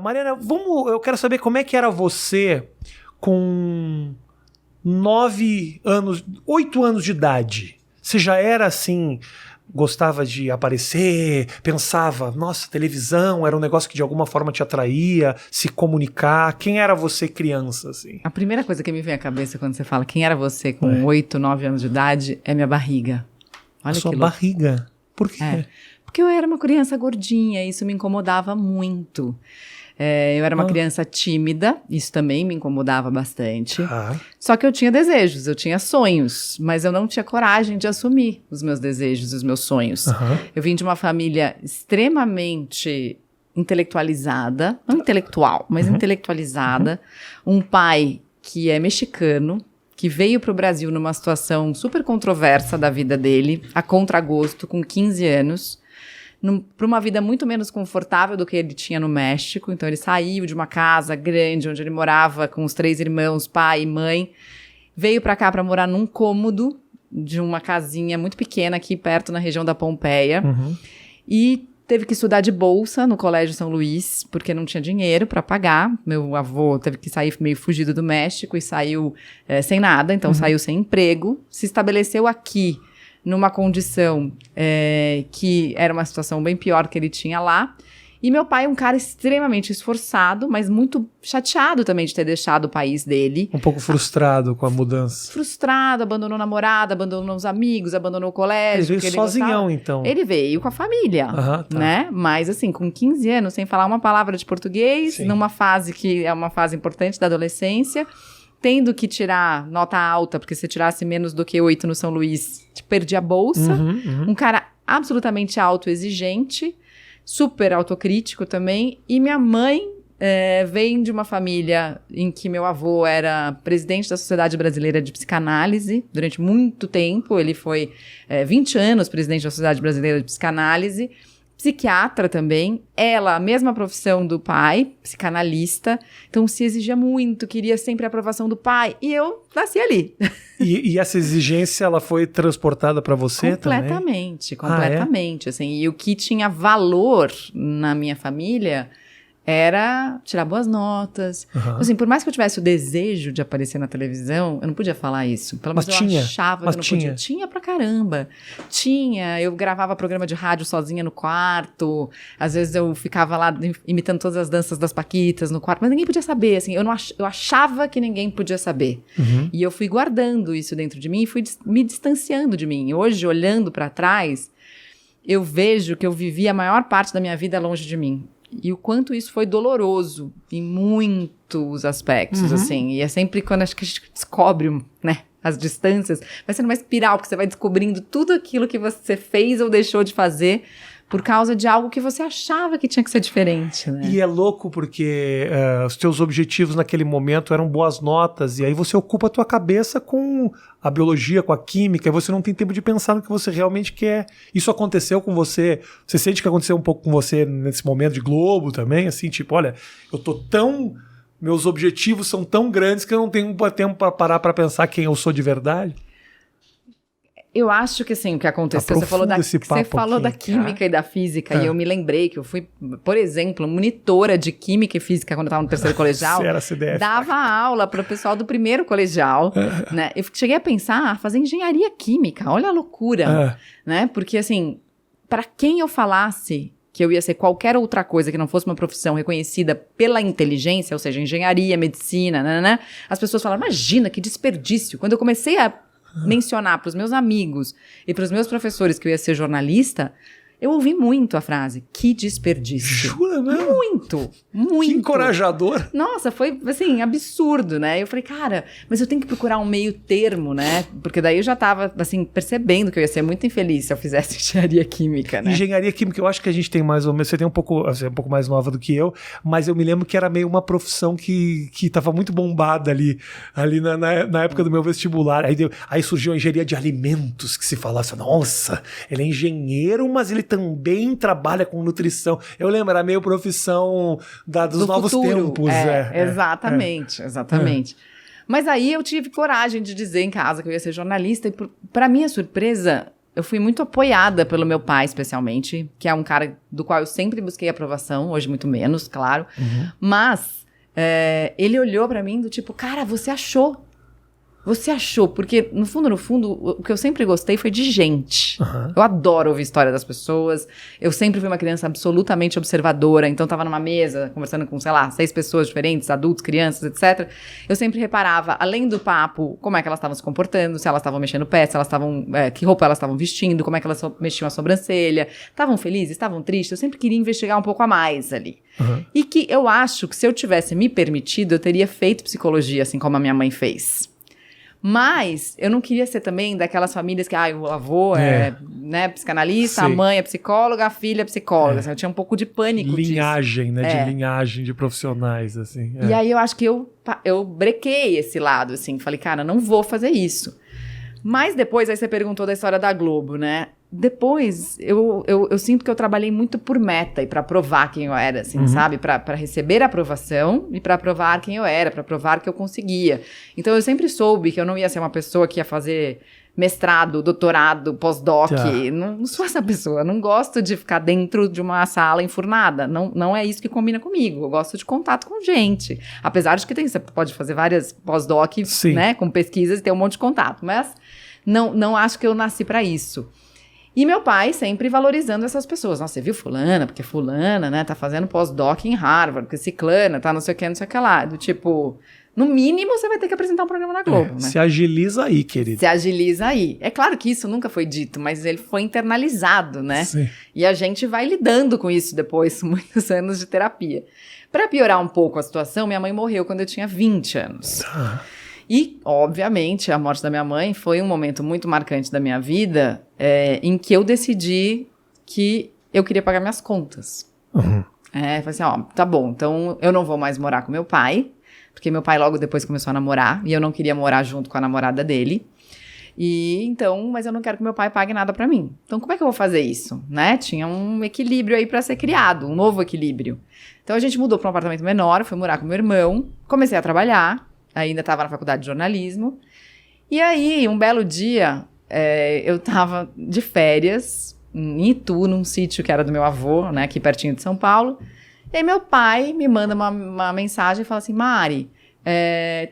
Mariana, eu quero saber como é que era você com 8 anos de idade. Você já era assim, gostava de aparecer, pensava, nossa, televisão era um negócio que de alguma forma te atraía, se comunicar. Quem era você criança, assim? A primeira coisa que me vem à cabeça quando você fala quem era você com 8, 9 anos de idade é minha barriga. Olha a sua que louco. barriga? Por quê? Porque eu era uma criança gordinha, isso me incomodava muito. Eu era uma criança tímida, isso também me incomodava bastante. Só que eu tinha desejos, eu tinha sonhos, mas eu não tinha coragem de assumir os meus desejos, os meus sonhos. Eu vim de uma família extremamente intelectualizada, não intelectual, mas intelectualizada. Um pai que é mexicano, que veio para o Brasil numa situação super controversa da vida dele, a contragosto, com 15 anos, para uma vida muito menos confortável do que ele tinha no México. Então ele saiu de uma casa grande, onde ele morava com os 3 irmãos, pai e mãe, veio para cá para morar num cômodo de uma casinha muito pequena aqui perto na região da Pompeia, e teve que estudar de bolsa no Colégio São Luís, porque não tinha dinheiro para pagar. Meu avô teve que sair meio fugido do México e saiu sem nada, então saiu sem emprego, se estabeleceu aqui numa condição que era uma situação bem pior que ele tinha lá. E meu pai é um cara extremamente esforçado, mas muito chateado também de ter deixado o país dele. Um pouco frustrado com a mudança. Frustrado, abandonou a namorada, abandonou os amigos, abandonou o colégio. Ele veio sozinhão, então. Ele veio com a família, né? Mas assim, com 15 anos, sem falar uma palavra de português, numa fase que é uma fase importante da adolescência, tendo que tirar nota alta, porque se tirasse menos do que 8 no São Luís, perdia a bolsa. Um cara absolutamente autoexigente, super autocrítico também. E minha mãe vem de uma família em que meu avô era presidente da Sociedade Brasileira de Psicanálise durante muito tempo. Ele foi 20 anos presidente da Sociedade Brasileira de Psicanálise. Psiquiatra também, ela, a mesma profissão do pai, psicanalista, então se exigia muito, queria sempre a aprovação do pai, e eu nasci ali. E essa exigência, ela foi transportada para você completamente, também? Completamente, assim, e o que tinha valor na minha família era tirar boas notas. Assim, por mais que eu tivesse o desejo de aparecer na televisão, eu não podia falar isso. Pelo menos eu achava que eu não podia. Tinha pra caramba. Eu gravava programa de rádio sozinha no quarto. Às vezes eu ficava lá imitando todas as danças das Paquitas no quarto, mas ninguém podia saber, assim. Eu achava que ninguém podia saber. E eu fui guardando isso dentro de mim e fui me distanciando de mim. Hoje, olhando pra trás, eu vejo que eu vivi a maior parte da minha vida longe de mim. E o quanto isso foi doloroso em muitos aspectos, assim. E é sempre quando acho que a gente descobre, né, as distâncias, vai sendo mais espiral, porque você vai descobrindo tudo aquilo que você fez ou deixou de fazer por causa de algo que você achava que tinha que ser diferente, né? E é louco porque os teus objetivos naquele momento eram boas notas, e aí você ocupa a tua cabeça com a biologia, com a química, e você não tem tempo de pensar no que você realmente quer. Isso aconteceu com você? Você sente que aconteceu um pouco com você nesse momento de Globo também? Assim, tipo, olha, meus objetivos são tão grandes que eu não tenho tempo para parar para pensar quem eu sou de verdade? Eu acho que assim, o que aconteceu, você falou da química e da física, e eu me lembrei que eu fui, por exemplo, monitora de química e física quando eu estava no terceiro colegial. Você era CDF. Dava aula para o pessoal do primeiro colegial, né? Eu cheguei a pensar, fazer engenharia química, olha a loucura, né? Porque assim, para quem eu falasse que eu ia ser qualquer outra coisa que não fosse uma profissão reconhecida pela inteligência, ou seja, engenharia, medicina, né? As pessoas falaram, imagina, que desperdício. Quando eu comecei a mencionar para os meus amigos e para os meus professores que eu ia ser jornalista, eu ouvi muito a frase, que desperdício. Jura mesmo? Muito. Que encorajador. Nossa, foi, assim, absurdo, né? Eu falei, cara, mas eu tenho que procurar um meio termo, né? Porque daí eu já tava, assim, percebendo que eu ia ser muito infeliz se eu fizesse engenharia química, né? Engenharia química, eu acho que a gente tem mais ou menos, você tem um pouco mais nova do que eu, mas eu me lembro que era meio uma profissão que tava muito bombada ali na época do meu vestibular. Aí surgiu a engenharia de alimentos, que se falasse, nossa, ele é engenheiro, mas ele também trabalha com nutrição. Eu lembro, era meio profissão dos novos futuro. tempos. Exatamente. Mas aí eu tive coragem de dizer em casa que eu ia ser jornalista, e para minha surpresa, eu fui muito apoiada pelo meu pai, especialmente, que é um cara do qual eu sempre busquei aprovação, hoje muito menos, claro. Mas ele olhou pra mim do tipo, cara, você achou. Você achou, porque no fundo, o que eu sempre gostei foi de gente. Eu adoro ouvir história das pessoas. Eu sempre fui uma criança absolutamente observadora. Então, tava numa mesa, conversando com, sei lá, 6 pessoas diferentes, adultos, crianças, etc. Eu sempre reparava, além do papo, como é que elas estavam se comportando, se elas estavam mexendo o pé, se elas estavam, que roupa elas estavam vestindo, como é que elas mexiam a sobrancelha. Estavam felizes, estavam tristes. Eu sempre queria investigar um pouco a mais ali. E que eu acho que se eu tivesse me permitido, eu teria feito psicologia, assim como a minha mãe fez. Mas eu não queria ser também daquelas famílias que o avô é né, psicanalista, a mãe é psicóloga, a filha é psicóloga. Assim, eu tinha um pouco de pânico linhagem, disso. Né? De linhagem de profissionais, assim. E aí eu acho que eu brequei esse lado, assim. Falei, cara, não vou fazer isso. Mas depois, aí você perguntou da história da Globo, né? Depois, eu sinto que eu trabalhei muito por meta e para provar quem eu era, assim, sabe? Para receber a aprovação e para provar quem eu era, para provar que eu conseguia. Então, eu sempre soube que eu não ia ser uma pessoa que ia fazer mestrado, doutorado, pós-doc. Não sou essa pessoa. Não gosto de ficar dentro de uma sala enfurnada. Não é isso que combina comigo. Eu gosto de contato com gente. Apesar de que você pode fazer várias pós-doc, né? Com pesquisas e ter um monte de contato. Mas não acho que eu nasci para isso. E meu pai sempre valorizando essas pessoas. Nossa, você viu fulana? Porque fulana, né, tá fazendo pós-doc em Harvard, porque ciclana, tá não sei o que lá. Do tipo, no mínimo você vai ter que apresentar um programa na Globo, né? Se agiliza aí, querido. Se agiliza aí. É claro que isso nunca foi dito, mas ele foi internalizado, né? Sim. E a gente vai lidando com isso depois, muitos anos de terapia. Pra piorar um pouco a situação, minha mãe morreu quando eu tinha 20 anos. E, obviamente, a morte da minha mãe foi um momento muito marcante da minha vida, em que eu decidi que eu queria pagar minhas contas. Falei assim, tá bom, então eu não vou mais morar com meu pai, porque meu pai logo depois começou a namorar, e eu não queria morar junto com a namorada dele. Mas eu não quero que meu pai pague nada pra mim. Então, como é que eu vou fazer isso? Né? Tinha um equilíbrio aí pra ser criado, um novo equilíbrio. Então, a gente mudou pra um apartamento menor, fui morar com meu irmão, comecei a trabalhar, ainda estava na faculdade de jornalismo. E aí, um belo dia, eu estava de férias em Itu, num sítio que era do meu avô, né, aqui pertinho de São Paulo. E aí meu pai me manda uma mensagem e fala assim, Mari,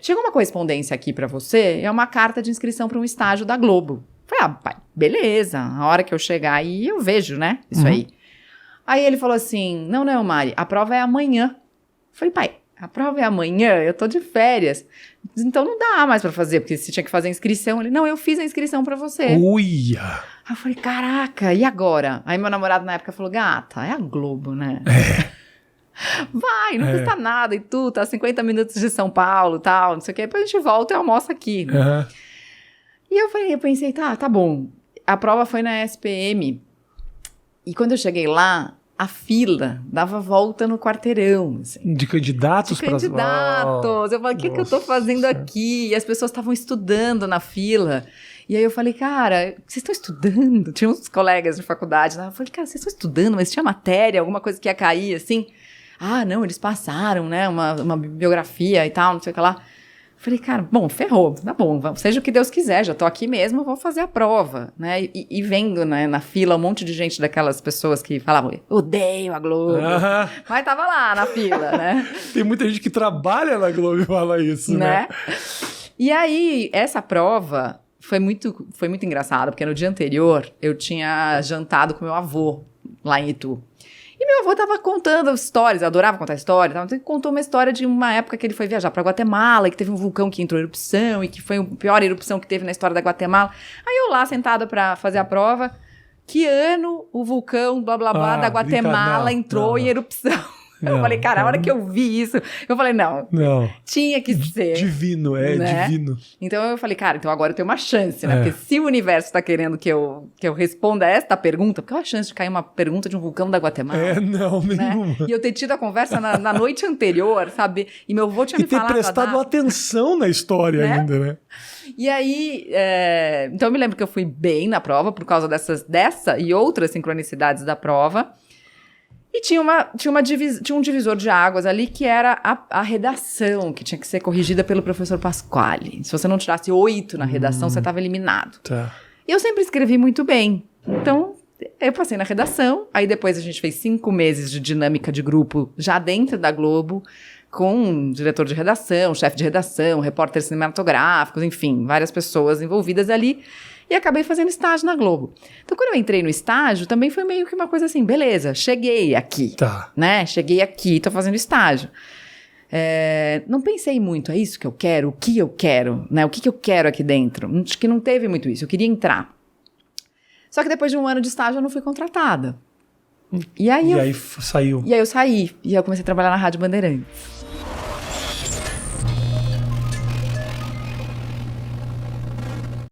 chegou uma correspondência aqui para você, é uma carta de inscrição para um estágio da Globo. Falei, pai, beleza, a hora que eu chegar aí eu vejo, né, isso aí. Aí ele falou assim, não, Mari, a prova é amanhã. Falei, pai, a prova é amanhã, eu tô de férias. Então não dá mais pra fazer, porque você tinha que fazer a inscrição. Ele, não, eu fiz a inscrição pra você. Uia! Aí eu falei, caraca, e agora? Aí meu namorado na época falou, gata, é a Globo, né? Vai, não custa nada e tudo, tá 50 minutos de São Paulo, tal, não sei o que. Depois a gente volta e almoça aqui. Né? E eu pensei, tá bom. A prova foi na SPM. E quando eu cheguei lá, a fila dava volta no quarteirão. Assim. De candidatos? De candidatos. Eu falei, o que eu tô fazendo aqui? E as pessoas estavam estudando na fila. E aí eu falei, cara, vocês estão estudando? Tinha uns colegas de faculdade lá. Eu falei, cara, vocês estão estudando, mas tinha matéria, alguma coisa que ia cair, assim? Ah, não, eles passaram, né, uma bibliografia e tal, não sei o que lá. Falei, cara, bom, ferrou, tá bom, seja o que Deus quiser, já tô aqui mesmo, vou fazer a prova, né, e vendo, né, na fila um monte de gente daquelas pessoas que falavam, odeio a Globo, mas tava lá na fila, né. Tem muita gente que trabalha na Globo e fala isso, né. E aí, essa prova foi muito engraçada, porque no dia anterior eu tinha jantado com meu avô lá em Itu. E meu avô tava contando histórias, eu adorava contar histórias, então ele contou uma história de uma época que ele foi viajar pra Guatemala, e que teve um vulcão que entrou em erupção, e que foi a pior erupção que teve na história da Guatemala. Aí eu lá, sentada pra fazer a prova, que ano o vulcão, blá, blá, blá, da Guatemala entrou em erupção? Eu falei, cara, a hora que eu vi isso, eu falei, não. Tinha que ser. Divino, né? Divino. Então eu falei, cara, então agora eu tenho uma chance, né? Porque se o universo tá querendo que eu responda esta pergunta, qual a chance de cair uma pergunta de um vulcão da Guatemala? Não, nenhuma. Né? E eu ter tido a conversa na noite anterior, sabe? E meu avô tinha me falado... E ter prestado atenção na história ainda, né? E aí, então eu me lembro que eu fui bem na prova por causa dessa e outras sincronicidades da prova. E tinha um divisor de águas ali que era a redação, que tinha que ser corrigida pelo professor Pasquale. Se você não tirasse 8 na redação, você estava eliminado. Tá. E eu sempre escrevi muito bem. Então, eu passei na redação, aí depois a gente fez 5 meses de dinâmica de grupo já dentro da Globo, com um diretor de redação, chefe de redação, repórteres cinematográficos, enfim, várias pessoas envolvidas ali, e acabei fazendo estágio na Globo. Então, quando eu entrei no estágio, também foi meio que uma coisa assim, beleza, cheguei aqui, né? Cheguei aqui, tô fazendo estágio. Não pensei muito, é isso que eu quero, o que eu quero, né? O que eu quero aqui dentro? Acho que não teve muito isso, eu queria entrar. Só que depois de 1 ano de estágio eu não fui contratada. E aí saiu. E aí eu saí, e aí eu comecei a trabalhar na Rádio Bandeirantes.